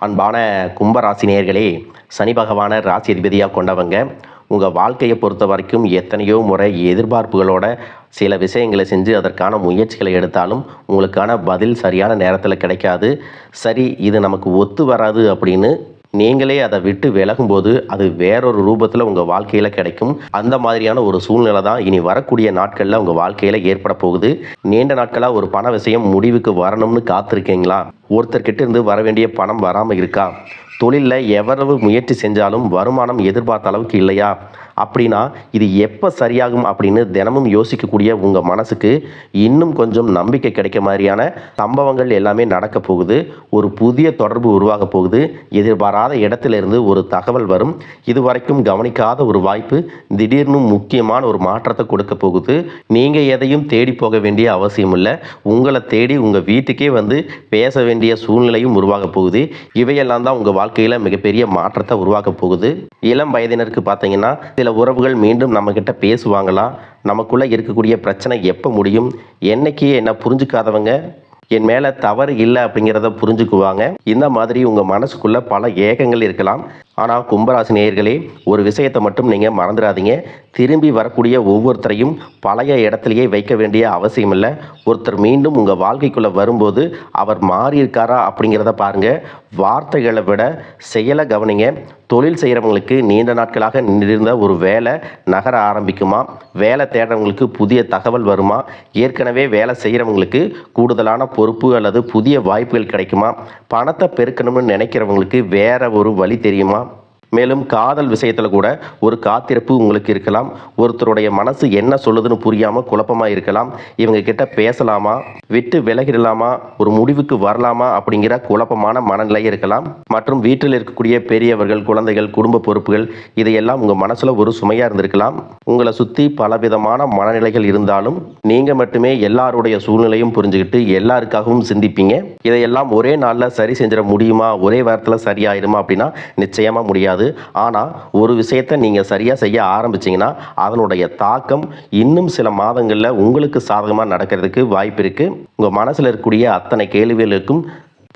அன்பான கும்பராசி நேயர்களே, சனி பகவானை ராசி அதிபதியாக கொண்டவங்க உங்கள் வாழ்க்கையை பொறுத்த வரைக்கும் எத்தனையோ முறை எதிர்பார்ப்புகளோட சில விஷயங்களை செஞ்சு அதற்கான முயற்சிகளை எடுத்தாலும் உங்களுக்கான பதில் சரியான நேரத்தில் கிடைக்காது. சரி, இது நமக்கு ஒத்து வராது அப்படின்னு நீங்களே அதை விட்டு விலகும்போது அது வேறொரு ரூபத்தில் உங்கள் வாழ்க்கையில் கிடைக்கும். அந்த மாதிரியான ஒரு சூழ்நிலை தான் இனி வரக்கூடிய நாட்களில் உங்கள் வாழ்க்கையில் ஏற்பட போகுது. நீண்ட நாட்களாக ஒரு பண விஷயம் முடிவுக்கு வரணும்னு காத்திருக்கீங்களா? ஒருத்தர்கிட்ட இருந்து வர வேண்டிய பணம் வராமல் இருக்கா? தொழிலில் எவ்வளவு முயற்சி செஞ்சாலும் வருமானம் எதிர்பார்த்த அளவுக்கு இல்லையா? அப்படின்னா இது எப்போ சரியாகும் அப்படின்னு தினமும் யோசிக்கக்கூடிய உங்கள் மனசுக்கு இன்னும் கொஞ்சம் நம்பிக்கை கிடைக்க மாதிரியான சம்பவங்கள் எல்லாமே நடக்க போகுது. ஒரு புதிய தொடர்பு உருவாக போகுது. எதிர்பாராத இடத்திலிருந்து ஒரு தகவல் வரும். இதுவரைக்கும் கவனிக்காத ஒரு வாய்ப்பு திடீர்னு முக்கியமான ஒரு மாற்றத்தை கொடுக்க போகுது. நீங்கள் எதையும் தேடி போக வேண்டிய அவசியம் இல்லை. உங்களை தேடி உங்கள் வீட்டுக்கே வந்து பேச வேண்டிய சூழ்நிலையும் உருவாக போகுது. இவையெல்லாம் தான் உங்கள் வாழ்க்கையில் மிகப்பெரிய மாற்றத்தை உருவாக்க போகுது. இளம் வயதினருக்கு பார்த்தீங்கன்னா சில உறவுகள் மீண்டும் நம்மக்கிட்ட பேசுவாங்களா? நமக்குள்ளே இருக்கக்கூடிய பிரச்சனை எப்போ முடியும்? என்னைக்கு என்ன புரிஞ்சுக்காதவங்க என் மேலே தவறு இல்லை அப்படிங்கிறத புரிஞ்சுக்குவாங்க. இந்த மாதிரி உங்கள் மனசுக்குள்ளே பல ஏக்கங்கள் இருக்கலாம். ஆனால் கும்பராசி நேயர்களே, ஒரு விஷயத்தை மட்டும் நீங்கள் மறந்துடாதீங்க. திரும்பி வரக்கூடிய ஒவ்வொருத்தரையும் பழைய இடத்துலையே வைக்க வேண்டிய அவசியம் இல்லை. ஒருத்தர் மீண்டும் உங்கள் வாழ்க்கைக்குள்ளே வரும்போது அவர் மாறியிருக்காரா அப்படிங்கிறத பாருங்கள். வார்த்தைகளை விட செயலை கவனிங்க. தொழில் செய்கிறவங்களுக்கு நீண்ட நாட்களாக நின்றிருந்த ஒரு வேலை நகர ஆரம்பிக்குமா? வேலை தேடுறவங்களுக்கு புதிய தகவல் வருமா? ஏற்கனவே வேலை செய்கிறவங்களுக்கு கூடுதலான பொறுப்பு அல்லது புதிய வாய்ப்புகள் கிடைக்குமா? பணத்தை பெருக்கணும்னு நினைக்கிறவங்களுக்கு வேற ஒரு வழி தெரியுமா? மேலும் காதல் விஷயத்தில் கூட ஒரு காத்திருப்பு உங்களுக்கு இருக்கலாம். ஒருத்தருடைய மனசு என்ன சொல்லுதுன்னு புரியாமல் குழப்பமாக இருக்கலாம். இவங்க கிட்ட பேசலாமா, விட்டு விலகிடலாமா, ஒரு முடிவுக்கு வரலாமா அப்படிங்கிற குழப்பமான மனநிலை இருக்கலாம். மற்றும் வீட்டில் இருக்கக்கூடிய பெரியவர்கள், குழந்தைகள், குடும்ப பொறுப்புகள் இதையெல்லாம் உங்கள் மனசில் ஒரு சுமையாக இருந்திருக்கலாம். உங்களை சுற்றி பலவிதமான மனநிலைகள் இருந்தாலும் நீங்கள் மட்டுமே எல்லாருடைய சூழ்நிலையும் புரிஞ்சுக்கிட்டு எல்லாருக்காகவும் சிந்திப்பீங்க. இதையெல்லாம் ஒரே நாளில் சரி செஞ்சிட முடியுமா? ஒரே வாரத்தில் சரியாயிடுமா அப்படின்னா நிச்சயமாக முடியாது. ஆனால் ஒரு விஷயத்தை நீங்கள் சரியாக செய்ய ஆரம்பிச்சிங்கன்னா அதனுடைய தாக்கம் இன்னும் சில மாதங்களில் உங்களுக்கு சாதகமாக நடக்கிறதுக்கு வாய்ப்பு இருக்குது. உங்கள் மனசில் இருக்கக்கூடிய அத்தனை கேள்விகளுக்கும்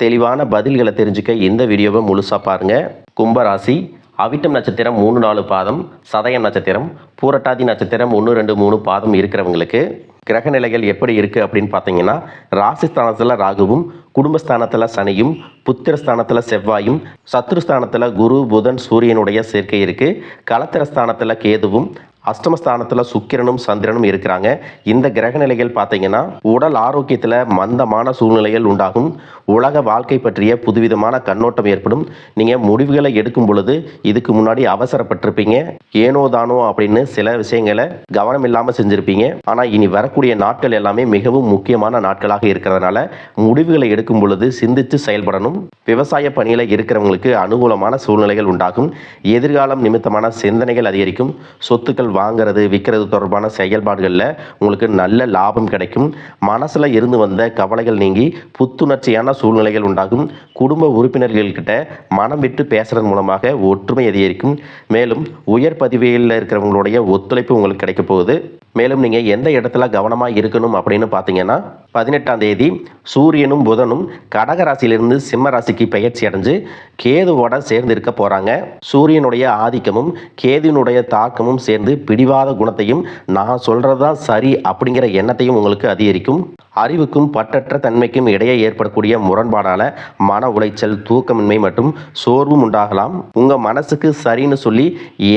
தெளிவான பதில்களை தெரிஞ்சுக்க இந்த வீடியோவை முழுசாக பாருங்கள். கும்பராசி, அவிட்டம் நட்சத்திரம் 3-4 பாதம், சதயம் நட்சத்திரம், பூரட்டாதி நட்சத்திரம் 1-2-3 பாதம் இருக்கிறவங்களுக்கு கிரக நிலைகள் எப்படி இருக்குது அப்படின்னு பார்த்தீங்கன்னா, ராசிஸ்தானத்தில் ராகுவும், குடும்பஸ்தானத்தில் சனியும், புத்திரஸ்தானத்தில் செவ்வாயும், சத்ருஸ்தானத்தில் குரு, புதன், சூரியனுடைய சேர்க்கை இருக்குது. கலத்திரஸ்தானத்தில் கேதுவும், அஷ்டமஸ்தானத்தில் சுக்கிரனும் சந்திரனும் இருக்கிறாங்க. இந்த கிரக நிலைகள் பார்த்தீங்கன்னா உடல் ஆரோக்கியத்தில் மந்தமான சூழ்நிலைகள் உண்டாகும். உலக வாழ்க்கை பற்றிய புதுவிதமான கண்ணோட்டம் ஏற்படும். நீங்கள் முடிவுகளை எடுக்கும் பொழுது இதுக்கு முன்னாடி அவசரப்பட்டிருப்பீங்க. ஏனோ தானோ அப்படின்னு சில விஷயங்களை கவனம் இல்லாமல் செஞ்சுருப்பீங்க. ஆனால் இனி வரக்கூடிய நாட்கள் எல்லாமே மிகவும் முக்கியமான நாட்களாக இருக்கிறதுனால முடிவுகளை எடுக்கும் பொழுது சிந்தித்து செயல்படணும். விவசாய பணியில் இருக்கிறவங்களுக்கு அனுகூலமான சூழ்நிலைகள் உண்டாகும். எதிர்காலம் நிமித்தமான சிந்தனைகள் அதிகரிக்கும். சொத்துக்கள் வாங்கிறது, விற்கிறது தொடர்பான செயல்பாடுகளில் உங்களுக்கு நல்ல லாபம் கிடைக்கும். மனசில் இருந்து வந்த கவலைகள் நீங்கி புத்துணர்ச்சியான சூழ்நிலைகள் உண்டாகும். குடும்ப உறுப்பினர்கள்கிட்ட மனம் விட்டு பேசுறது மூலமாக ஒற்றுமை அதிகரிக்கும். மேலும் உயர் பதவியில் இருக்கிறவங்களுடைய ஒத்துழைப்பு உங்களுக்கு கிடைக்க போகுது. மேலும் நீங்கள் எந்த இடத்துல கவனமாக இருக்கணும் அப்படின்னு பார்த்தீங்கன்னா, 18ஆம் தேதி சூரியனும் புதனும் கடகராசியிலிருந்து சிம்ம ராசிக்கு பெயர்ச்சி அடைஞ்சு கேதுவோட சேர்ந்து இருக்க போகிறாங்க. சூரியனுடைய ஆதிக்கமும் கேதுவினுடைய தாக்கமும் சேர்ந்து பிடிவாத குணத்தையும் நான் சொல்கிறது தான் சரி அப்படிங்கிற எண்ணத்தையும் உங்களுக்கு அதிகரிக்கும். அறிவுக்கும் பற்றற்ற தன்மைக்கும் இடையே ஏற்படக்கூடிய முரண்பாடால் மன உளைச்சல், தூக்கமின்மை மற்றும் சோர்வும் உண்டாகலாம். உங்கள் மனசுக்கு சரின்னு சொல்லி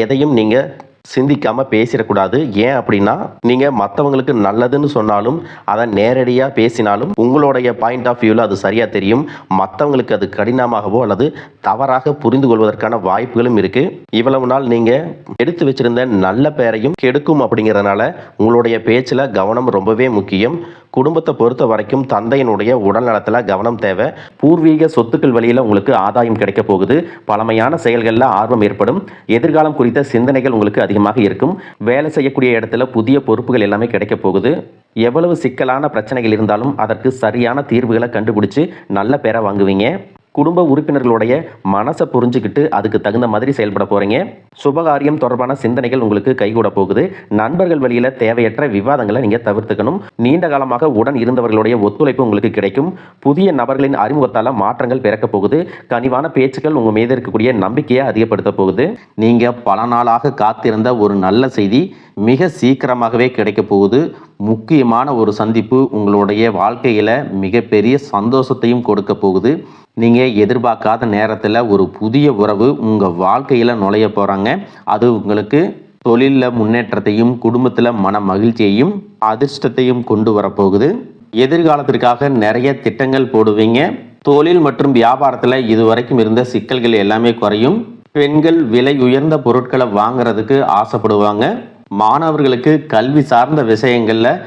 எதையும் நீங்கள் சிந்திக்காமல் பேசிடக்கூடாது. ஏன் அப்படின்னா, நீங்கள் மற்றவங்களுக்கு நல்லதுன்னு சொன்னாலும் அதை நேரடியாக பேசினாலும் உங்களுடைய பாயிண்ட் ஆஃப் வியூவில் அது சரியாக தெரியும். மற்றவங்களுக்கு அது கடினமாகவோ அல்லது தவறாக புரிந்து கொள்வதற்கான வாய்ப்புகளும் இருக்குது. இவ்வளவு நாள் நீங்கள் எடுத்து வச்சிருந்த நல்ல பெயரையும் கெடுக்கும். அப்படிங்கிறதுனால உங்களுடைய பேச்சில் கவனம் ரொம்பவே முக்கியம். குடும்பத்தை பொறுத்த வரைக்கும் தந்தையினுடைய உடல் நலத்தில் கவனம் தேவை. பூர்வீக சொத்துக்கள் வழியில் உங்களுக்கு ஆதாயம் கிடைக்க போகுது. பழமையான செயல்களில் ஆர்வம் ஏற்படும். எதிர்காலம் குறித்த சிந்தனைகள் உங்களுக்கு அதிகமாக இருக்கும். வேலை செய்யக்கூடிய இடத்துல புதிய பொறுப்புகள் எல்லாமே கிடைக்க போகுது. எவ்வளவு சிக்கலான பிரச்சனைகள் இருந்தாலும் அதற்கு சரியான தீர்வுகளை கண்டுபிடிச்சு நல்ல பேரை வாங்குவீங்க. குடும்ப உறுப்பினர்களுடைய மனசை புரிஞ்சுக்கிட்டு அதுக்கு தகுந்த மாதிரி செயல்பட போகிறீங்க. சுபகாரியம் தொடர்பான சிந்தனைகள் உங்களுக்கு கைகூட போகுது. நண்பர்கள் வழியில் தேவையற்ற விவாதங்களை நீங்கள் தவிர்த்துக்கணும். நீண்ட காலமாக உடன் இருந்தவர்களுடைய ஒத்துழைப்பு உங்களுக்கு கிடைக்கும். புதிய நபர்களின் அறிமுகத்தால் மாற்றங்கள் பிறக்க போகுது. கனிவான பேச்சுக்கள் உங்கள் மீது இருக்கக்கூடிய நம்பிக்கையை அதிகப்படுத்த போகுது. நீங்கள் பல நாளாக காத்திருந்த ஒரு நல்ல செய்தி மிக சீக்கிரமாகவே கிடைக்க போகுது. முக்கியமான ஒரு சந்திப்பு உங்களுடைய வாழ்க்கையில் மிகப்பெரிய சந்தோஷத்தையும் கொடுக்க போகுது. நீங்கள் எதிர்பார்க்காத நேரத்தில் ஒரு புதிய உறவு உங்கள் வாழ்க்கையில் நுழைய போகிறாங்க. அது உங்களுக்கு தொழிலில் முன்னேற்றத்தையும் குடும்பத்தில் மன மகிழ்ச்சியையும் அதிர்ஷ்டத்தையும் கொண்டு வரப்போகுது. எதிர்காலத்திற்காக நிறைய திட்டங்கள் போடுவீங்க. தொழில் மற்றும் வியாபாரத்தில் இதுவரைக்கும் இருந்த சிக்கல்கள் எல்லாமே குறையும். பெண்கள் விலை உயர்ந்த பொருட்களை வாங்குறதுக்கு ஆசைப்படுவாங்க. மாணவர்களுக்கு கல்வி சார்ந்த விஷயங்களில்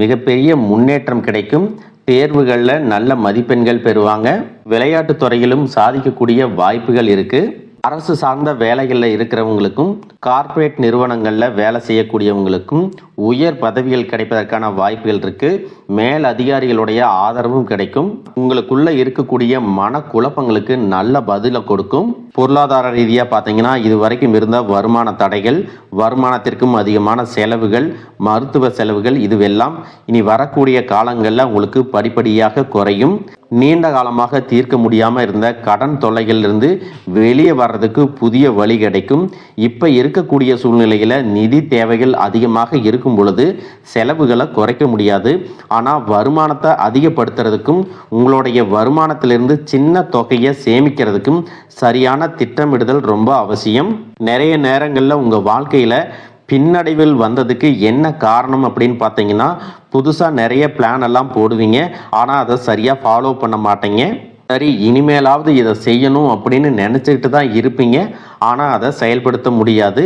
மிகப்பெரிய முன்னேற்றம் கிடைக்கும். தேர்வுகளில் நல்ல மதிப்பெண்கள் பெறுவாங்க. விளையாட்டு துறையிலும் சாதிக்கக்கூடிய வாய்ப்புகள் இருக்குது. அரசு சார்ந்த வேலைகளில் இருக்கிறவங்களுக்கும் கார்ப்பரேட் நிறுவனங்களில் வேலை செய்யக்கூடியவங்களுக்கும் உயர் பதவிகள் கிடைப்பதற்கான வாய்ப்புகள் இருக்குது. மேல் அதிகாரிகளுடைய ஆதரவும் கிடைக்கும். உங்களுக்குள்ள இருக்கக்கூடிய மனக்குழப்பங்களுக்கு நல்ல பதிலை கொடுக்கும். பொருளாதார ரீதியாக பார்த்தீங்கன்னா இது வரைக்கும் இருந்த வருமான தடைகள், வருமானத்திற்கும் அதிகமான செலவுகள், மருத்துவ செலவுகள் இதுவெல்லாம் இனி வரக்கூடிய காலங்களில் உங்களுக்கு படிப்படியாக குறையும். நீண்ட காலமாக தீர்க்க முடியாமல் இருந்த கடன் தொல்லைகளிலிருந்து வெளியே வர்றதுக்கு புதிய வழி கிடைக்கும். இப்போ இருக்கக்கூடிய சூழ்நிலையில் நிதி தேவைகள் அதிகமாக இருக்கும் பொழுது செலவுகளை குறைக்க முடியாது. ஆனால் வருமானத்தை அதிகப்படுத்துறதுக்கும் உங்களுடைய வருமானத்திலிருந்து சின்ன தொகையை சேமிக்கிறதுக்கும் சரியான திட்டமிடுதல் ரொம்ப அவசியம். நிறைய நேரங்களில் உங்கள் வாழ்க்கையில் பின்னடைவில் வந்ததுக்கு என்ன காரணம் அப்படின்னு பார்த்தீங்கன்னா, புதுசாக நிறைய பிளான் எல்லாம் போடுவீங்க. ஆனால் அதை சரியாக ஃபாலோ பண்ண மாட்டீங்க. சரி இனிமேலாவது இதை செய்யணும் அப்படின்னு நினச்சிக்கிட்டு தான் இருப்பீங்க. ஆனால் அதை செயல்படுத்த முடியாது.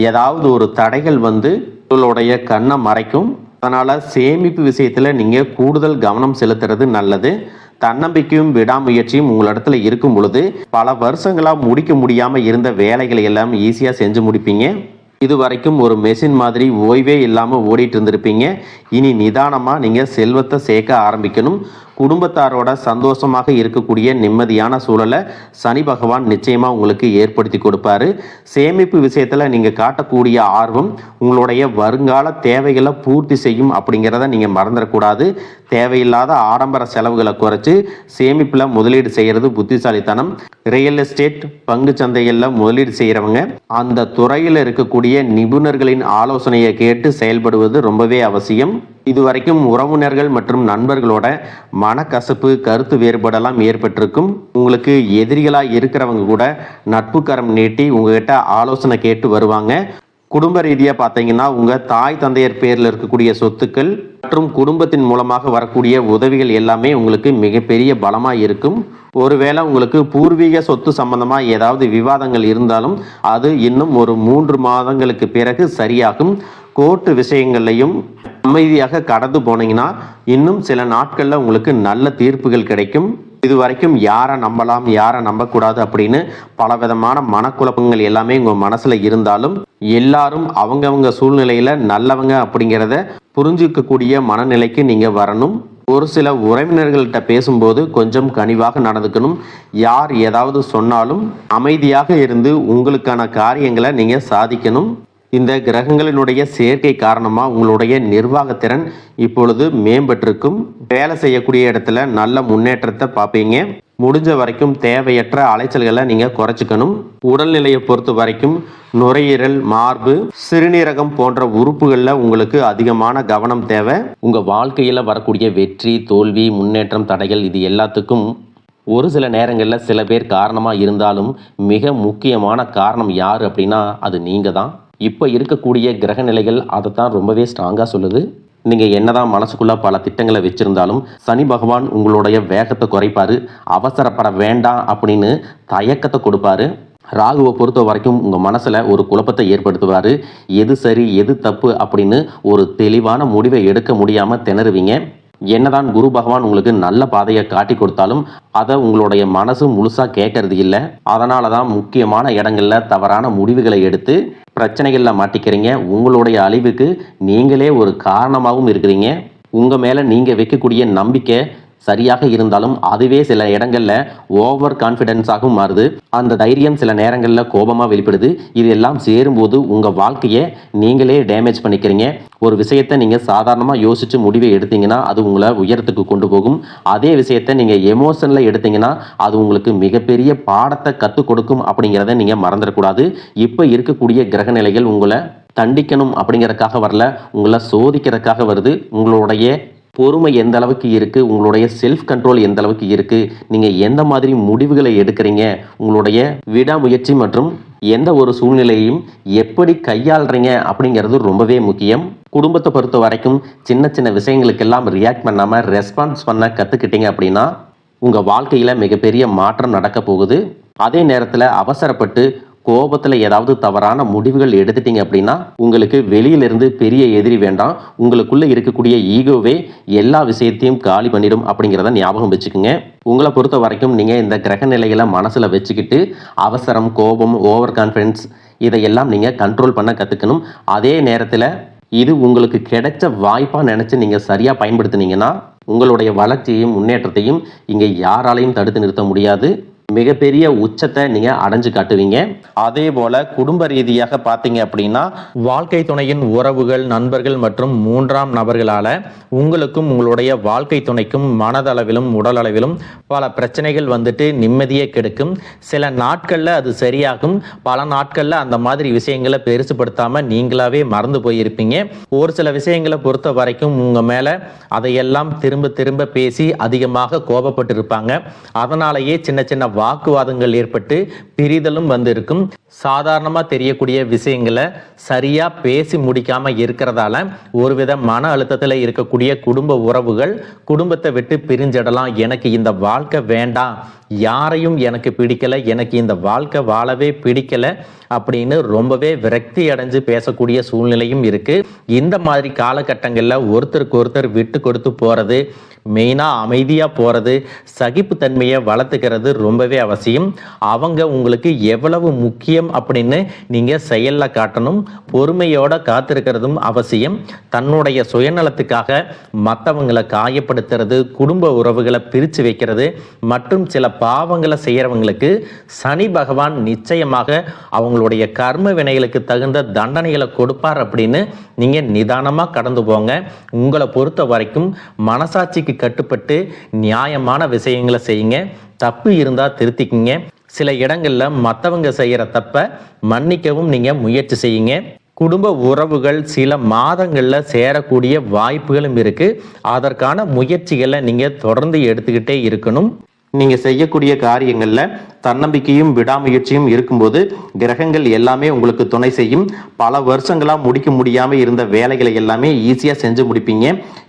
ஏதாவது ஒரு தடைகள் வந்து உங்களுடைய கண்ணை மறைக்கும். அதனால் சேமிப்பு விஷயத்தில் நீங்கள் கூடுதல் கவனம் செலுத்துறது நல்லது. தன்னம்பிக்கையும் விடாமுயற்சியும் உங்களிடத்துல இருக்கும் பொழுது பல வருஷங்களாக முடிக்க முடியாமல் இருந்த வேலைகளை எல்லாம் ஈஸியாக செஞ்சு முடிப்பீங்க. இது வரைக்கும் ஒரு மெஷின் மாதிரி ஓய்வே இல்லாமல் ஓடிட்டு இருந்திருப்பீங்க. இனி நிதானமாக நீங்கள் செல்வத்தை சேர்க்க ஆரம்பிக்கணும். குடும்பத்தாரோட சந்தோஷமாக இருக்கக்கூடிய நிம்மதியான சூழலை சனி பகவான் நிச்சயமாக உங்களுக்கு ஏற்படுத்தி கொடுப்பாரு. சேமிப்பு விஷயத்தில் நீங்கள் காட்டக்கூடிய ஆர்வம் உங்களுடைய வருங்கால தேவைகளை பூர்த்தி செய்யும் அப்படிங்கிறத நீங்கள் மறந்துடக்கூடாது. தேவையில்லாத ஆடம்பர செலவுகளை குறைச்சி சேமிப்பில் முதலீடு செய்கிறது புத்திசாலித்தனம். ரியல் எஸ்டேட் பங்கு சந்தைகளில் முதலீடு செய்கிறவங்க அந்த துறையில் இருக்கக்கூடிய நிபுணர்களின் ஆலோசனையை கேட்டு செயல்படுவது ரொம்பவே அவசியம். இதுவரைக்கும் உறவினர்கள் மற்றும் நண்பர்களோட மனக்கசப்பு கருத்து வேறுபாடெல்லாம் ஏற்பட்டிருக்கும். உங்களுக்கு எதிரிகளாக இருக்கிறவங்க கூட நட்பு கரம் நீட்டி உங்ககிட்ட ஆலோசனை கேட்டு வருவாங்க. குடும்ப ரீதியாக பார்த்தீங்கன்னா உங்கள் தாய் தந்தையர் பேரில் இருக்கக்கூடிய சொத்துக்கள் மற்றும் குடும்பத்தின் மூலமாக வரக்கூடிய உதவிகள் எல்லாமே உங்களுக்கு மிகப்பெரிய பலமாக இருக்கும். ஒருவேளை உங்களுக்கு பூர்வீக சொத்து சம்பந்தமாக ஏதாவது விவாதங்கள் இருந்தாலும் அது இன்னும் ஒரு 3 மாதங்களுக்கு பிறகு சரியாகும். கோர்ட்டு விஷயங்கள்லையும் அமைதியாக கடந்து போனீங்கன்னா இன்னும் சில நாட்களில் உங்களுக்கு நல்ல தீர்ப்புகள் கிடைக்கும். இது வரைக்கும் யாரை நம்பலாம் யாரை நம்பக்கூடாது அப்படின்னு பலவிதமான மனக்குழப்பங்கள் எல்லாமே உங்கள் மனசில் இருந்தாலும் எல்லாரும் அவங்கவங்க சூழ்நிலையில் நல்லவங்க அப்படிங்கிறத புரிஞ்சிக்கக்கூடிய மனநிலைக்கு நீங்கள் வரணும். ஒரு சில உறவினர்கள்ட்ட பேசும்போது கொஞ்சம் கனிவாக நடந்துக்கணும். யார் ஏதாவது சொன்னாலும் அமைதியாக இருந்து உங்களுக்கான காரியங்களை நீங்கள் சாதிக்கணும். இந்த கிரகங்களினுடைய சேர்க்கை காரணமாக உங்களுடைய நிர்வாகத்திறன் இப்பொழுது மேம்பட்டிருக்கும். வேலை செய்யக்கூடிய இடத்துல நல்ல முன்னேற்றத்தை பார்ப்பீங்க. முடிஞ்ச வரைக்கும் தேவையற்ற அலைச்சல்களை நீங்கள் குறைச்சிக்கணும். உடல்நிலையை பொறுத்த வரைக்கும் நுரையீரல், மார்பு, சிறுநீரகம் போன்ற உறுப்புகளில் உங்களுக்கு அதிகமான கவனம் தேவை. உங்கள் வாழ்க்கையில் வரக்கூடிய வெற்றி, தோல்வி, முன்னேற்றம், தடைகள் இது எல்லாத்துக்கும் ஒரு சில நேரங்களில் சில பேர் காரணமாக இருந்தாலும் மிக முக்கியமான காரணம் யார் அப்படின்னா அது நீங்கள் தான். இப்போ இருக்கக்கூடிய கிரக நிலைகள் அதை தான் ரொம்பவே ஸ்ட்ராங்காக சொல்லுது. நீங்கள் என்னதான் மனசுக்குள்ளே பல திட்டங்களை வச்சுருந்தாலும் சனி பகவான் உங்களுடைய வேகத்தை குறைப்பார். அவசரப்பட வேண்டாம் அப்படின்னு தயக்கத்தை கொடுப்பாரு. ராகுவை பொறுத்த வரைக்கும் உங்கள் மனசில் ஒரு குழப்பத்தை ஏற்படுத்துவார். எது சரி எது தப்பு அப்படின்னு ஒரு தெளிவான முடிவை எடுக்க முடியாமல் திணறுவீங்க. என்னதான் குரு பகவான் உங்களுக்கு நல்ல பாதையை காட்டி கொடுத்தாலும் அதை உங்களுடைய மனசு முழுசாக கேட்கறது இல்லை. அதனால தான் முக்கியமான இடங்களில் தவறான முடிவுகளை எடுத்து பிரச்சனைகளில் மாட்டிக்கிறீங்க. உங்களுடைய அழிவுக்கு நீங்களே ஒரு காரணமாகவும் இருக்கிறீங்க. உங்கள் மேலே நீங்கள் வைக்கக்கூடிய நம்பிக்கை சரியாக இருந்தாலும் அதுவே சில இடங்கள்ல ஓவர் கான்ஃபிடென்ஸாகவும் மாறுது. அந்த தைரியம் சில நேரங்களில் கோபமாக வெளிப்படுது. இது எல்லாம் சேரும்போது உங்கள் வாழ்க்கையை நீங்களே டேமேஜ் பண்ணிக்கிறீங்க. ஒரு விஷயத்தை நீங்கள் சாதாரணமாக யோசித்து முடிவை எடுத்தீங்கன்னா அது உங்களை உயரத்துக்கு கொண்டு போகும். அதே விஷயத்தை நீங்கள் எமோஷனில் எடுத்தீங்கன்னா அது உங்களுக்கு மிகப்பெரிய பாடத்தை கற்றுக் கொடுக்கும் அப்படிங்கிறத நீங்கள் மறந்துடக்கூடாது. இப்போ இருக்கக்கூடிய கிரக நிலைகள் உங்களை தண்டிக்கணும் அப்படிங்கிறதுக்காக வரல, உங்களை சோதிக்கிறதுக்காக வருது. உங்களுடைய பொறுமை எந்த அளவுக்கு இருக்குது, உங்களுடைய செல்ஃப் கண்ட்ரோல் எந்த அளவுக்கு இருக்குது, நீங்கள் எந்த மாதிரி முடிவுகளை எடுக்கிறீங்க, உங்களுடைய விடாமுயற்சி மற்றும் எந்த ஒரு சூழ்நிலையையும் எப்படி கையாளுறீங்க அப்படிங்கிறது ரொம்பவே முக்கியம். குடும்பத்தை பொறுத்த வரைக்கும் சின்ன சின்ன விஷயங்களுக்கெல்லாம் ரியாக்ட் பண்ணாமல் ரெஸ்பான்ஸ் பண்ண கற்றுக்கிட்டீங்க அப்படின்னா உங்கள் வாழ்க்கையில் மிகப்பெரிய மாற்றம் நடக்க போகுது. அதே நேரத்தில் அவசரப்பட்டு கோபத்தில் ஏதாவது தவறான முடிவுகள் எடுத்துட்டீங்க அப்படின்னா உங்களுக்கு வெளியிலிருந்து பெரிய எதிரி வேண்டாம். உங்களுக்குள்ளே இருக்கக்கூடிய ஈகோவே எல்லா விஷயத்தையும் காலி பண்ணிடும் அப்படிங்கிறத ஞாபகம் வச்சுக்கோங்க. உங்களை பொறுத்த வரைக்கும் நீங்கள் இந்த கிரக நிலைகளை மனசில் வச்சுக்கிட்டு அவசரம், கோபம், ஓவர் கான்ஃபிடன்ஸ் இதையெல்லாம் நீங்கள் கண்ட்ரோல் பண்ண கற்றுக்கணும். அதே நேரத்தில் இது உங்களுக்கு கிடைச்ச வாய்ப்பாக நினச்சி நீங்கள் சரியாக பயன்படுத்தினீங்கன்னா உங்களுடைய வளர்ச்சியையும் முன்னேற்றத்தையும் இங்கே யாராலையும் தடுத்து நிறுத்த முடியாது. மிகப்பெரிய உச்சத்தை நீங்கள் அடைஞ்சு காட்டுவீங்க. அதே போல் குடும்ப ரீதியாக பார்த்தீங்க அப்படின்னா வாழ்க்கை துணையின் உறவுகள், நண்பர்கள் மற்றும் மூன்றாம் நபர்களால் உங்களுக்கும் உங்களுடைய வாழ்க்கை துணைக்கும் மனதளவிலும் உடலளவிலும் பல பிரச்சனைகள் வந்துட்டு நிம்மதியை கெடுக்கும். சில நாட்களில் அது சரியாகும், பல நாட்களில் அந்த மாதிரி விஷயங்களை பெருசுப்படுத்தாமல் நீங்களாவே மறந்து போயிருப்பீங்க. ஒரு சில விஷயங்களை பொறுத்த வரைக்கும் உங்கள் மேலே அதையெல்லாம் திரும்ப திரும்ப பேசி அதிகமாக கோபப்பட்டு இருப்பாங்க. அதனாலேயே சின்ன சின்ன வாக்குவாதங்கள் ஏற்பட்டு பிரிதலும் வந்திருக்கும். சாதாரணமாக தெரியக்கூடிய விஷயங்களை சரியா பேசி முடிக்காம இருக்கிறதால ஒருவித மன அழுத்தத்தில் இருக்கக்கூடிய குடும்ப உறவுகள் குடும்பத்தை விட்டு பிரிஞ்சிடலாம். எனக்கு இந்த வாழ்க்கை வேண்டாம், யாரையும் எனக்கு பிடிக்கல, எனக்கு இந்த வாழ்க்கை வாழவே பிடிக்கல அப்படின்னு ரொம்பவே விரக்தி அடைஞ்சு பேசக்கூடிய சூழ்நிலையும் இருக்கு. இந்த மாதிரி காலகட்டங்களில் ஒருத்தருக்கு ஒருத்தர் விட்டு கொடுத்து போறது, மெயினாக அமைதியாக போகிறது, சகிப்புத்தன்மையை வளர்த்துக்கிறது ரொம்பவே அவசியம். அவங்க உங்களுக்கு எவ்வளவு முக்கியம் அப்படின்னு நீங்கள் செயலில் காட்டணும். பொறுமையோட காத்திருக்கிறதும் அவசியம். தன்னுடைய சுயநலத்துக்காக மற்றவங்களை காயப்படுத்துறது, குடும்ப உறவுகளை பிரித்து வைக்கிறது மற்றும் சில பாவங்களை செய்கிறவங்களுக்கு சனி பகவான் நிச்சயமாக அவங்களுடைய கர்ம வினைகளுக்கு தகுந்த தண்டனைகளை கொடுப்பார் அப்படின்னு நீங்கள் நிதானமாக கடந்து போங்க. உங்களை பொறுத்த வரைக்கும் மனசாட்சிக்கு கட்டுப்பட்டு நியாயமான விஷயங்களை செய்யுங்க. தப்பு இருந்தா திருத்திக்கிங்க. சில இடங்கள்ல மற்றவங்க செய்யற தப்ப மன்னிக்கவும் நீங்க முயற்சி செய்யுங்க. குடும்ப உறவுகள் சில மாதங்கள்ல சேரக்கூடிய வாய்ப்புகளும் இருக்கு. அதற்கான முயற்சிகளை நீங்க தொடர்ந்து எடுத்துக்கிட்டே இருக்கணும். நீங்கள் செய்யக்கூடிய காரியங்களில் தன்னம்பிக்கையும் விடாமுயற்சியும் இருக்கும்போது கிரகங்கள் எல்லாமே உங்களுக்கு துணை செய்யும். பல வருஷங்களாக முடிக்க முடியாமல் இருந்த வேலைகளை எல்லாமே ஈஸியாக செஞ்சு முடிப்பீங்க.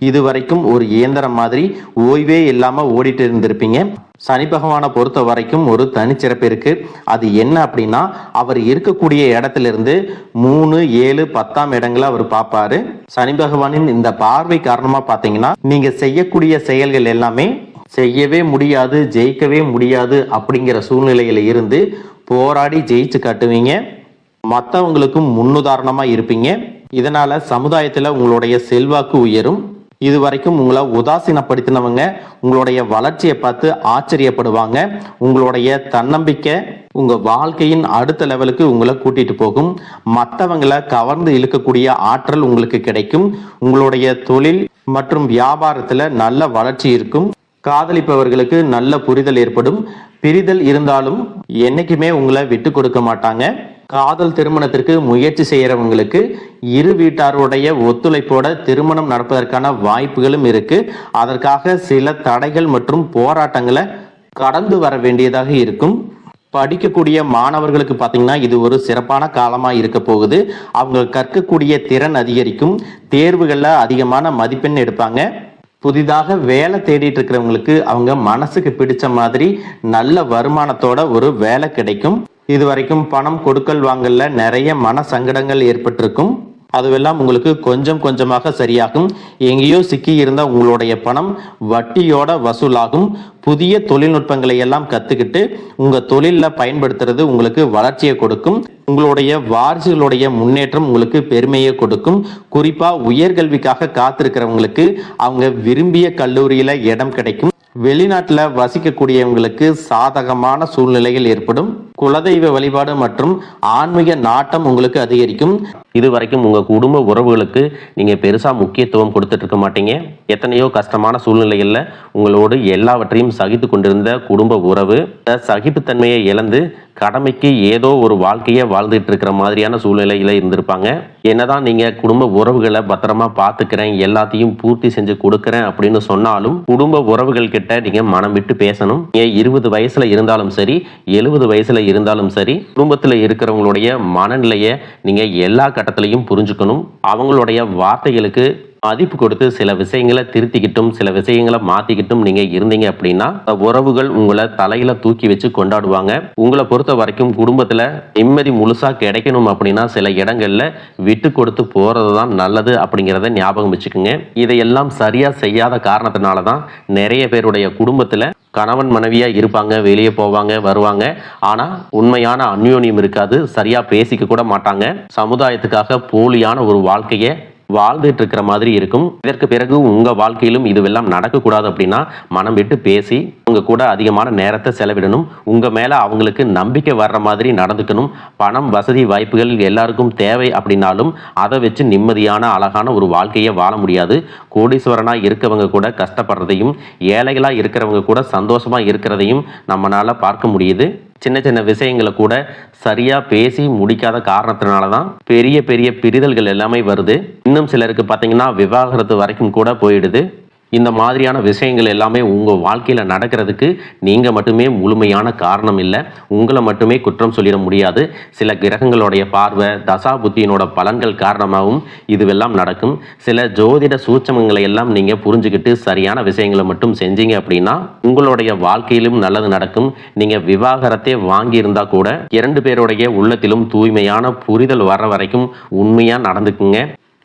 இது வரைக்கும் ஒரு இயந்திரம் மாதிரி ஓய்வே இல்லாமல் ஓடிட்டு இருந்திருப்பீங்க. சனி பகவானை பொறுத்த வரைக்கும் ஒரு தனிச்சிறப்பு இருக்கு. அது என்ன அப்படின்னா, அவர் இருக்கக்கூடிய இடத்திலிருந்து 3, 7, 10ஆம் இடங்களை அவர் பார்ப்பாரு. சனி பகவானின் இந்த பார்வை காரணமா பார்த்தீங்கன்னா நீங்க செய்யக்கூடிய செயல்கள் எல்லாமே செய்யவே முடியாது, ஜெயிக்கவே முடியாது அப்படிங்கிற சூழ்நிலையில இருந்து போராடி ஜெயிச்சு காட்டுவீங்க. மற்றவங்களுக்கும் முன்னுதாரணமா இருப்பீங்க. இதனால சமுதாயத்துல உங்களுடைய செல்வாக்கு உயரும். இது வரைக்கும் உங்களை உதாசீனப்படுத்தினவங்க உங்களுடைய வளர்ச்சியை பார்த்து ஆச்சரியப்படுவாங்க. உங்களுடைய தன்னம்பிக்கை உங்க வாழ்க்கையின் அடுத்த லெவலுக்கு உங்களை கூட்டிட்டு போகும். மற்றவங்களை கவர்ந்து இழுக்கக்கூடிய ஆற்றல் உங்களுக்கு கிடைக்கும். உங்களுடைய தொழில் மற்றும் வியாபாரத்துல நல்ல வளர்ச்சி இருக்கும். காதலிப்பவர்களுக்கு நல்ல புரிதல் ஏற்படும். பிரிதல் இருந்தாலும் என்னைக்குமே உங்களை விட்டு கொடுக்க மாட்டாங்க. காதல் திருமணத்திற்கு முயற்சி செய்யறவங்களுக்கு இரு வீட்டாருடைய ஒத்துழைப்போட திருமணம் நடப்பதற்கான வாய்ப்புகளும் இருக்கு. அதற்காக சில தடைகள் மற்றும் போராட்டங்களை கடந்து வர வேண்டியதாக இருக்கும். படிக்கக்கூடிய மாணவர்களுக்கு பார்த்தீங்கன்னா இது ஒரு சிறப்பான காலமாக இருக்க போகுது. அவங்க கற்கக்கூடிய திறன் அதிகரிக்கும். தேர்வுகளில் அதிகமான மதிப்பெண் எடுப்பாங்க. புதிதாக வேலை தேடிட்டு இருக்கிறவங்களுக்கு அவங்க மனசுக்கு பிடிச்ச மாதிரி நல்ல வருமானத்தோட ஒரு வேலை கிடைக்கும். இதுவரைக்கும் பணம் கொடுக்கல் வாங்கல நிறைய மன சங்கடங்கள் ஏற்பட்டிருக்கும். அதுவெல்லாம் உங்களுக்கு கொஞ்சம் கொஞ்சமாக சரியாகும். எங்கேயோ சிக்கி இருந்த உங்களுடைய பணம் வட்டியோட வசூலாகும். புதிய தொழில்நுட்பங்களை எல்லாம் கத்துக்கிட்டு உங்க தொழிலில் பயன்படுத்துறது உங்களுக்கு வளர்ச்சியை கொடுக்கும். உங்களுடைய வாரிசுகளுடைய முன்னேற்றம் உங்களுக்கு பெருமையை கொடுக்கும். குறிப்பா உயர்கல்விக்காக காத்திருக்கிறவங்களுக்கு அவங்க விரும்பிய கல்லூரியில இடம் கிடைக்கும். வெளிநாட்டில் வசிக்கக்கூடியவங்களுக்கு சாதகமான சூழ்நிலைகள் ஏற்படும். குலதெய்வ வழிபாடு மற்றும் ஆன்மீக நாட்டம் உங்களுக்கு அதிகரிக்கும். இது வரைக்கும் உங்கள் குடும்ப உறவுகளுக்கு நீங்கள் பெருசாக முக்கியத்துவம் கொடுத்துட்டு இருக்க மாட்டீங்க. எத்தனையோ கஷ்டமான சூழ்நிலைகளில் உங்களோடு எல்லாவற்றையும் சகித்து கொண்டிருந்த குடும்ப உறவு சகிப்புத்தன்மையை இழந்து கடமைக்கு ஏதோ ஒரு வாழ்க்கையை வாழ்ந்துட்டு இருக்கிற மாதிரியான சூழ்நிலையில் இருந்திருப்பாங்க. என்னதான் நீங்கள் குடும்ப உறவுகளை பத்திரமா பார்த்துக்கிறேன், எல்லாத்தையும் பூர்த்தி செஞ்சு கொடுக்குறேன் அப்படின்னு சொன்னாலும் குடும்ப உறவுகள் கிட்ட நீங்கள் மனம் விட்டு பேசணும். 20 வயசுல இருந்தாலும் சரி, 70 வயசுல இருந்தாலும் சரி, குடும்பத்தில் இருக்கிறவங்களுடைய மனநிலையை நீங்கள் எல்லா கட்டத்திலையும் புரிஞ்சுக்கணும். அவங்களுடைய வார்த்தைகளுக்கு மதிப்பு கொடுத்து சில விஷயங்களை திருத்திக்கிட்டும் சில விஷயங்களை மாத்திக்கிட்டும் நீங்க இருந்தீங்க அப்படின்னா உறவுகள் உங்களை தலையில தூக்கி வச்சு கொண்டாடுவாங்க. உங்களை பொறுத்த வரைக்கும் குடும்பத்துல நிம்மதி முழுசா கிடைக்கணும் அப்படின்னா சில இடங்கள்ல விட்டு கொடுத்து போறதுதான் நல்லது அப்படிங்கிறத ஞாபகம் வச்சுக்கோங்க. இதையெல்லாம் சரியா செய்யாத காரணத்தினாலதான் நிறைய பேருடைய குடும்பத்துல கணவன் மனைவியா இருப்பாங்க, வெளியே போவாங்க வருவாங்க, ஆனா உண்மையான அந்யோன்யம் இருக்காது, சரியா பேசிக்க கூட மாட்டாங்க. சமுதாயத்துக்காக போலியான ஒரு வாழ்க்கையை வாழ்ந்துட்டு இருக்கிற மாதிரி இருக்கும். இதற்கு பிறகு உங்க வாழ்க்கையிலும் இதுவெல்லாம் நடக்கக்கூடாது அப்படின்னா மனம் விட்டு பேசி உங்க கூட அதிகமான நேரத்தை செலவிடணும். உங்க மேல அவங்களுக்கு நம்பிக்கை வர்ற மாதிரி நடந்துக்கணும். பணம் வசதி வாய்ப்புகள் எல்லாருக்கும் தேவை அப்படின்னாலும் அதை வச்சு நிம்மதியான அழகான ஒரு வாழ்க்கையை வாழ முடியாது. கோடீஸ்வரனா இருக்கவங்க கூட கஷ்டப்படுறதையும் ஏழைகளா இருக்கிறவங்க கூட சந்தோஷமா இருக்கிறதையும் நம்மளால பார்க்க முடியுது. சின்ன சின்ன விஷயங்களை கூட சரியா பேசி முடிக்காத காரணத்தினால தான் பெரிய பெரிய பிரிதல்கள் எல்லாமே வருது. இன்னும் சிலருக்கு பார்த்தீங்கன்னா விவாகரத்து வரைக்கும் கூட போயிடுது. இந்த மாதிரியான விஷயங்கள் எல்லாமே உங்கள் வாழ்க்கையில் நடக்கிறதுக்கு நீங்கள் மட்டுமே முழுமையான காரணம் இல்லை. உங்களை மட்டுமே குற்றம் சொல்லிட முடியாது. சில கிரகங்களுடைய பார்வை தசா புத்தியினோட பலன்கள் காரணமாகவும் இதுவெல்லாம் நடக்கும். சில ஜோதிட சூட்சமங்களை எல்லாம் நீங்கள் புரிஞ்சுக்கிட்டு சரியான விஷயங்களை மட்டும் செஞ்சீங்க அப்படின்னா உங்களுடைய வாழ்க்கையிலும் நல்லது நடக்கும். நீங்கள் விவாகரத்தை வாங்கியிருந்தா கூட 2 பேருடைய உள்ளத்திலும் தூய்மையான புரிதல் வர்ற வரைக்கும் உண்மையாக நடந்துக்குங்க.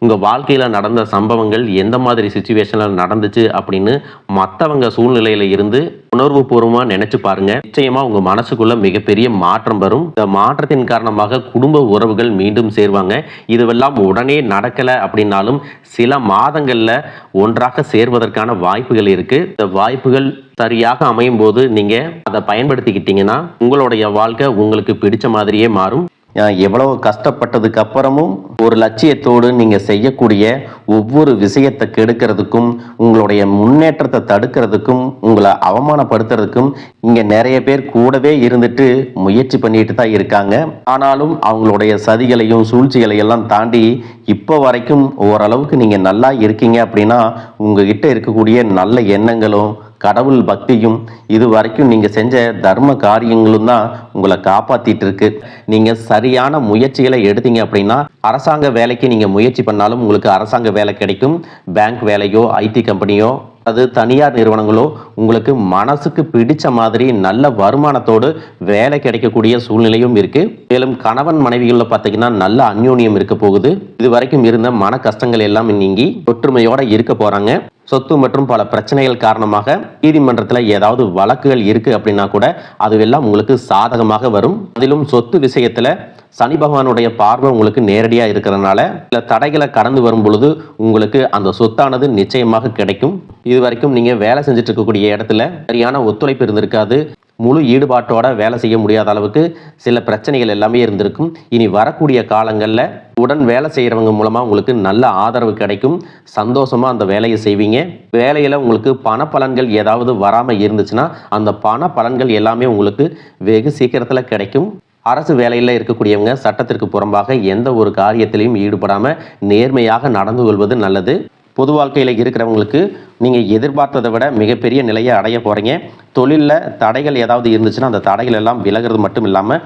உங்கள் வாழ்க்கையில் நடந்த சம்பவங்கள் எந்த மாதிரி சுச்சுவேஷனில் நடந்துச்சு அப்படின்னு மற்றவங்க சூழ்நிலையில் இருந்து உணர்வு பூர்வமாக நினைச்சு பாருங்க. நிச்சயமா உங்க மனசுக்குள்ள மிகப்பெரிய மாற்றம் வரும். இந்த மாற்றத்தின் காரணமாக குடும்ப உறவுகள் மீண்டும் சேர்வாங்க. இதுவெல்லாம் உடனே நடக்கல அப்படின்னாலும் சில மாதங்கள்ல ஒன்றாக சேர்வதற்கான வாய்ப்புகள் இருக்கு. இந்த வாய்ப்புகள் சரியாக அமையும் போது நீங்க அதை பயன்படுத்திக்கிட்டீங்கன்னா உங்களுடைய வாழ்க்கை உங்களுக்கு பிடிச்ச மாதிரியே மாறும். எவ்வளவு கஷ்டப்பட்டதுக்கு அப்புறமும் ஒரு லட்சியத்தோடு நீங்க செய்யக்கூடிய ஒவ்வொரு விஷயத்தை கெடுக்கிறதுக்கும் உங்களுடைய முன்னேற்றத்தை தடுக்கிறதுக்கும் உங்களை அவமானப்படுத்துறதுக்கும் இங்க நிறைய பேர் கூடவே இருந்துட்டு முயற்சி பண்ணிட்டு தான் இருக்காங்க. ஆனாலும் அவங்களுடைய சதிகளையும் சூழ்ச்சிகளையும் எல்லாம் தாண்டி இப்போ வரைக்கும் ஓரளவுக்கு நீங்க நல்லா இருக்கீங்க அப்படின்னா உங்ககிட்ட இருக்கக்கூடிய நல்ல எண்ணங்களும் கடவுள் பக்தியும் இது வரைக்கும் நீங்கள் செஞ்ச தர்ம காரியங்களும் தான் உங்களை காப்பாற்றிட்டு இருக்கு. நீங்கள் சரியான முயற்சிகளை எடுத்தீங்க அப்படின்னா அரசாங்க வேலைக்கு நீங்கள் முயற்சி பண்ணாலும் உங்களுக்கு அரசாங்க வேலை கிடைக்கும். பேங்க் வேலையோ ஐடி கம்பெனியோ அது தனியார் நிறுவனங்களோ உங்களுக்கு மனசுக்கு பிடிச்ச மாதிரி நல்ல வருமானத்தோடு வேலை கிடைக்கக்கூடிய சூழ்நிலையும் இருக்கு. மேலும் கணவன் மனைவிகளில் பார்த்தீங்கன்னா நல்ல அந்யோன்யம் இருக்க போகுது. இது வரைக்கும் இருந்த மன கஷ்டங்கள் எல்லாம் நீங்கி ஒற்றுமையோட இருக்க போறாங்க. சொத்து மற்றும் பல பிரச்சனைகள் காரணமாக நீதிமன்றத்தில் ஏதாவது வழக்குகள் இருக்கு அப்படின்னா கூட அதுவெல்லாம் உங்களுக்கு சாதகமாக வரும். அதிலும் சொத்து விஷயத்துல சனி பகவானுடைய பார்வை உங்களுக்கு நேரடியா இருக்கிறதுனால சில தடைகளை கடந்து வரும் பொழுது உங்களுக்கு அந்த சொத்தானது நிச்சயமாக கிடைக்கும். இது வரைக்கும் நீங்க வேலை செஞ்சுட்டு இருக்கக்கூடிய இடத்துல சரியான ஒத்துழைப்பு இருந்திருக்காது. முழு ஈடுபாட்டோட வேலை செய்ய முடியாத அளவுக்கு சில பிரச்சனைகள் எல்லாமே இருந்திருக்கும். இனி வரக்கூடிய காலங்களில் உடன் வேலை செய்கிறவங்க மூலமாக உங்களுக்கு நல்ல ஆதரவு கிடைக்கும். சந்தோஷமாக அந்த வேலையை செய்வீங்க. வேலையில் உங்களுக்கு பண பலன்கள் ஏதாவது வராமல் இருந்துச்சுன்னா அந்த பண பலன்கள் எல்லாமே உங்களுக்கு வெகு சீக்கிரத்தில் கிடைக்கும். அரசு வேலையில் இருக்கக்கூடியவங்க சட்டத்திற்கு புறம்பாக எந்த ஒரு காரியத்திலையும் ஈடுபடாமல் நேர்மையாக நடந்து கொள்வது நல்லது. பொது வாழ்க்கையில் இருக்கிறவங்களுக்கு நீங்கள் எதிர்பார்த்ததை விட மிகப்பெரிய நிலையை அடைய போகிறீங்க. தொழிலில் தடைகள் ஏதாவது இருந்துச்சுன்னா அந்த தடைகள் எல்லாம் விலகிறது மட்டும் இல்லாமல்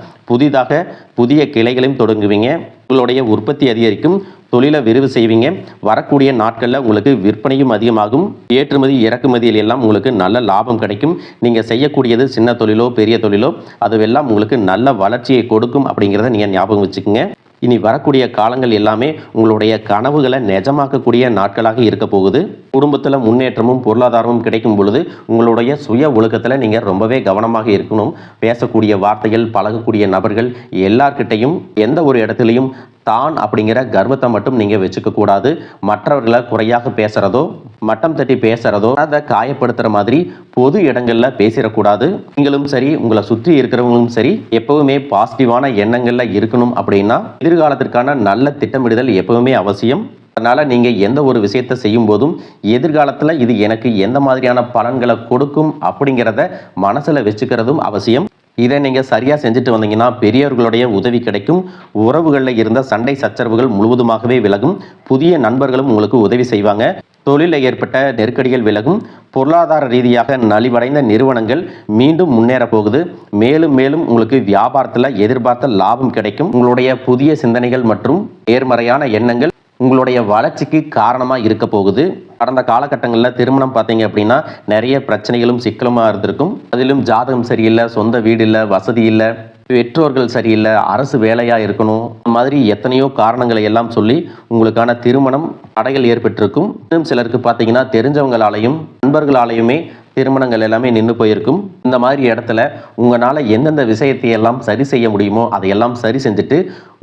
புதிய கிளைகளையும் தொடங்குவீங்க. உங்களுடைய உற்பத்தி அதிகரிக்கும். தொழிலை விரிவு செய்வீங்க. வரக்கூடிய நாட்களில் உங்களுக்கு விற்பனையும் அதிகமாகும். ஏற்றுமதி இறக்குமதியில் எல்லாம் உங்களுக்கு நல்ல லாபம் கிடைக்கும். நீங்கள் செய்யக்கூடியது சின்ன தொழிலோ பெரிய தொழிலோ அதுவெல்லாம் உங்களுக்கு நல்ல வளர்ச்சியை கொடுக்கும் அப்படிங்கிறத நீங்கள் ஞாபகம் வச்சுக்கோங்க. இனி வரக்கூடிய காலங்கள் எல்லாமே உங்களுடைய கனவுகளை நிஜமாக்கக்கூடிய நாட்களாக இருக்க போகுது. குடும்பத்தில் முன்னேற்றமும் பொருளாதாரமும் கிடைக்கும் பொழுது உங்களுடைய சுய ஒழுக்கத்தில் நீங்கள் ரொம்பவே கவனமாக இருக்கணும். பேசக்கூடிய வார்த்தைகள், பழகக்கூடிய நபர்கள் எல்லார்கிட்டையும் எந்த ஒரு இடத்துலையும் தான் அப்படிங்கிற கர்வத்தை மட்டும் நீங்கள் வச்சுக்க கூடாது. மற்றவர்களை குறையாக பேசுகிறதோ, மட்டம் தட்டி பேசுகிறதோ, அதை காயப்படுத்துகிற மாதிரி பொது இடங்களில் பேசிடக்கூடாது. நீங்களும் சரி, உங்களை சுற்றி இருக்கிறவங்களும் சரி, எப்பவுமே பாசிட்டிவான எண்ணங்களில் இருக்கணும். அப்படின்னா எதிர்காலத்திற்கான நல்ல திட்டமிடுதல் எப்பவுமே அவசியம். அதனால் நீங்கள் எந்த ஒரு விஷயத்தை செய்யும் போதும் எதிர்காலத்தில் இது எனக்கு எந்த மாதிரியான பலன்களை கொடுக்கும் அப்படிங்கிறத மனசில் வச்சுக்கிறதும் அவசியம். இதை நீங்கள் சரியாக செஞ்சுட்டு வந்தீங்கன்னா பெரியவர்களுடைய உதவி கிடைக்கும். உறவுகளில் இருந்த சண்டை சச்சரவுகள் முழுவதுமாகவே விலகும். புதிய நண்பர்களும் உங்களுக்கு உதவி செய்வாங்க. தொழிலில் ஏற்பட்ட நெருக்கடிகள் விலகும். பொருளாதார ரீதியாக நலிவடைந்த நிறுவனங்கள் மீண்டும் முன்னேற போகுது. மேலும் மேலும் உங்களுக்கு வியாபாரத்தில் எதிர்பார்த்த லாபம் கிடைக்கும். உங்களுடைய புதிய சிந்தனைகள் மற்றும் நேர்மறையான எண்ணங்கள் உங்களுடைய வளர்ச்சிக்கு காரணமாக இருக்க போகுது. கடந்த காலகட்டங்களில் திருமணம் பார்த்தீங்க அப்படின்னா நிறைய பிரச்சனைகளும் சிக்கலுமாக இருந்திருக்கும். அதிலும் ஜாதகம் சரியில்லை, சொந்த வீடு இல்லை, வசதி இல்லை, பெற்றோர்கள் சரியில்லை, அரசு வேலையாக இருக்கணும், இந்த மாதிரி எத்தனையோ காரணங்களை எல்லாம் சொல்லி உங்களுக்கான திருமணம் தடைகள் ஏற்பட்டிருக்கும். இன்னும் சிலருக்கு பார்த்தீங்கன்னா தெரிஞ்சவங்களாலையும் நண்பர்களாலையுமே திருமணங்கள் எல்லாமே நின்று போயிருக்கும். இந்த மாதிரி இடத்துல உங்களால் எந்தெந்த விஷயத்தை எல்லாம் சரி செய்ய முடியுமோ அதையெல்லாம் சரி செஞ்சுட்டு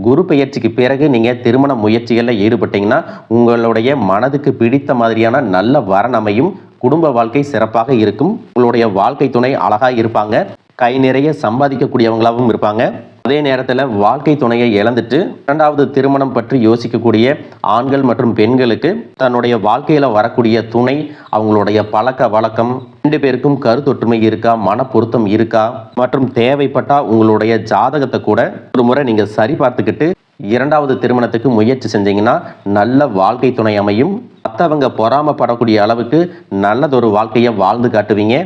குரு பெயர்ச்சிக்கு பிறகு நீங்கள் திருமண முயற்சிகளில் ஈடுபட்டீங்கன்னா உங்களுடைய மனதுக்கு பிடித்த மாதிரியான நல்ல வரன் அமையும். குடும்ப வாழ்க்கை சிறப்பாக இருக்கும். உங்களுடைய வாழ்க்கை துணை அழகாக இருப்பாங்க. கை நிறைய சம்பாதிக்கக்கூடியவங்களாகவும் இருப்பாங்க. அதே நேரத்தில் வாழ்க்கை துணையை இழந்துட்டு இரண்டாவது திருமணம் பற்றி யோசிக்கக்கூடிய ஆண்கள் மற்றும் பெண்களுக்கு தன்னுடைய வாழ்க்கையில் வரக்கூடிய துணை, அவங்களுடைய பழக்க வழக்கம், 2 பேருக்கும் கருத்தொற்றுமை இருக்கா, மன பொருத்தம் இருக்கா, மற்றும் தேவைப்பட்டா உங்களுடைய ஜாதகத்தை கூட ஒரு முறை நீங்கள் சரி பார்த்துக்கிட்டு இரண்டாவது திருமணத்துக்கு முயற்சி செஞ்சீங்கன்னா நல்ல வாழ்க்கை துணை அமையும். மற்றவங்க பொறாமப்படக்கூடிய அளவுக்கு நல்லதொரு வாழ்க்கையை வாழ்ந்து காட்டுவீங்க.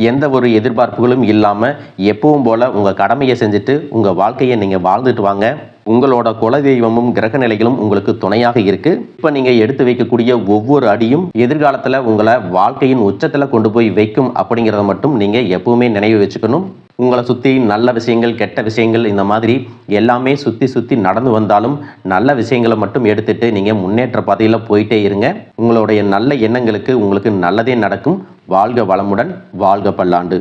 எந்த ஒரு எதிர்பார்ப்புகளும் இல்லாமல் எப்பவும் போல் உங்கள் கடமையை செஞ்சுட்டு உங்கள் வாழ்க்கையை நீங்கள் வாழ்ந்துட்டு வாங்க. உங்களோட குலதெய்வமும் கிரக நிலைகளும் உங்களுக்கு துணையாக இருக்குது. இப்போ நீங்கள் எடுத்து வைக்கக்கூடிய ஒவ்வொரு அடியும் எதிர்காலத்தில் உங்களை வாழ்க்கையின் உச்சத்தில் கொண்டு போய் வைக்கும் அப்படிங்கிறத மட்டும் நீங்கள் எப்பவுமே நினைவு வச்சுக்கணும். உங்களை சுற்றி நல்ல விஷயங்கள், கெட்ட விஷயங்கள், இந்த மாதிரி எல்லாமே சுற்றி நடந்து வந்தாலும் நல்ல விஷயங்களை மட்டும் எடுத்துட்டு நீங்கள் முன்னேற்ற பாதையில் போயிட்டே இருங்க. உங்களுடைய நல்ல எண்ணங்களுக்கு உங்களுக்கு நல்லதே நடக்கும். வாழ்க வளமுடன், வாழ்க பல்லாண்டு.